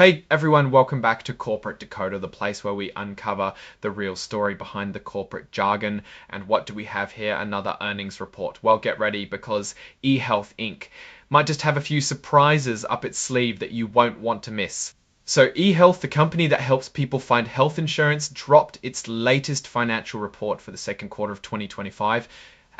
Hey everyone, welcome back to Corporate Decoder, the place where we uncover the real story behind the corporate jargon. And what do we have here? Another earnings report. Well, get ready because eHealth Inc. might just have a few surprises up its sleeve that you won't want to miss. So eHealth, the company that helps people find health insurance, dropped its latest financial report for the second quarter of 2025.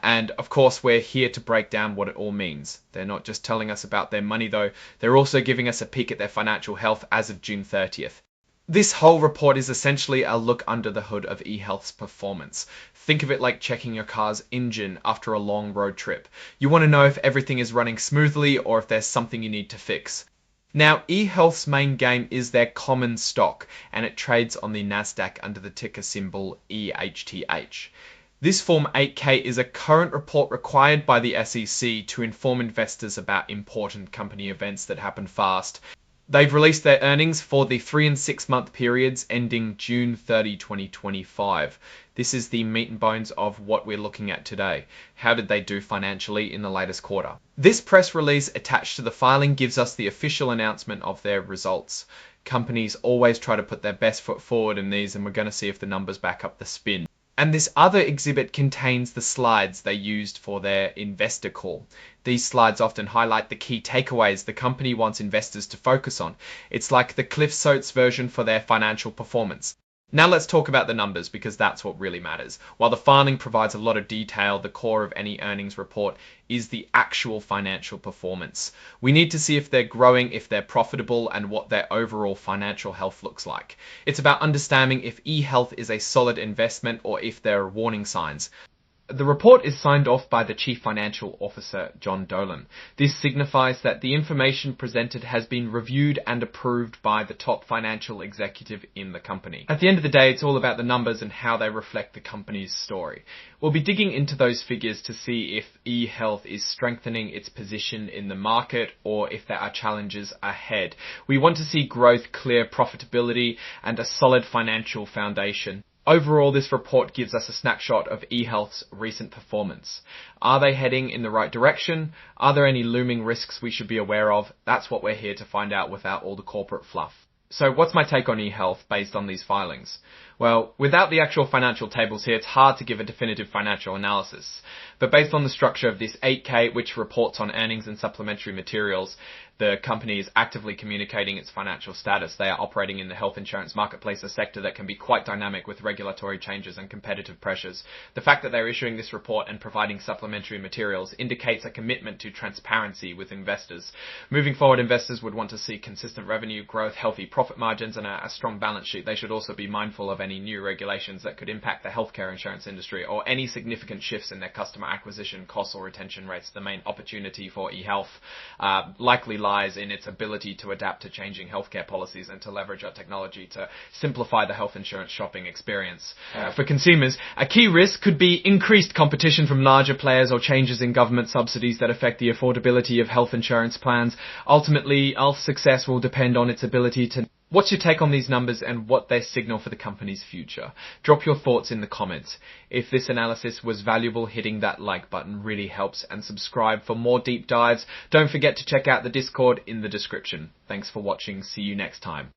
And of course, we're here to break down what it all means. They're not just telling us about their money though, they're also giving us a peek at their financial health as of June 30th. This whole report is essentially a look under the hood of eHealth's performance. Think of it like checking your car's engine after a long road trip. You want to know if everything is running smoothly or if there's something you need to fix. Now, eHealth's main game is their common stock, and it trades on the Nasdaq under the ticker symbol EHTH. This Form 8K is a current report required by the SEC to inform investors about important company events that happen fast. They've released their earnings for the 3 and 6 month periods ending June 30, 2025. This is the meat and bones of what we're looking at today. How did they do financially in the latest quarter? This press release attached to the filing gives us the official announcement of their results. Companies always try to put their best foot forward in these, and we're going to see if the numbers back up the spin. And this other exhibit contains the slides they used for their investor call. These slides often highlight the key takeaways the company wants investors to focus on. It's like the Cliff Notes version for their financial performance. Now let's talk about the numbers, because that's what really matters. While the filing provides a lot of detail, the core of any earnings report is the actual financial performance. We need to see if they're growing, if they're profitable, and what their overall financial health looks like. It's about understanding if eHealth is a solid investment or if there are warning signs. The report is signed off by the Chief Financial Officer, John Dolan. This signifies that the information presented has been reviewed and approved by the top financial executive in the company. At the end of the day, it's all about the numbers and how they reflect the company's story. We'll be digging into those figures to see if eHealth is strengthening its position in the market or if there are challenges ahead. We want to see growth, clear profitability, and a solid financial foundation. Overall, this report gives us a snapshot of eHealth's recent performance. Are they heading in the right direction? Are there any looming risks we should be aware of? That's what we're here to find out without all the corporate fluff. So what's my take on eHealth based on these filings? Well, without the actual financial tables here, it's hard to give a definitive financial analysis. But based on the structure of this 8K, which reports on earnings and supplementary materials, the company is actively communicating its financial status. They are operating in the health insurance marketplace, a sector that can be quite dynamic with regulatory changes and competitive pressures. The fact that they're issuing this report and providing supplementary materials indicates a commitment to transparency with investors. Moving forward, investors would want to see consistent revenue growth, healthy profit margins, and a strong balance sheet. They should also be mindful of any new regulations that could impact the healthcare insurance industry or any significant shifts in their customer acquisition costs or retention rates. The main opportunity for eHealth likely lies in its ability to adapt to changing healthcare policies and to leverage our technology to simplify the health insurance shopping experience. For consumers, a key risk could be increased competition from larger players or changes in government subsidies that affect the affordability of health insurance plans. Ultimately, eHealth's success will depend on its ability to... What's your take on these numbers and what they signal for the company's future? Drop your thoughts in the comments. If this analysis was valuable, hitting that like button really helps, and subscribe for more deep dives. Don't forget to check out the Discord in the description. Thanks for watching. See you next time.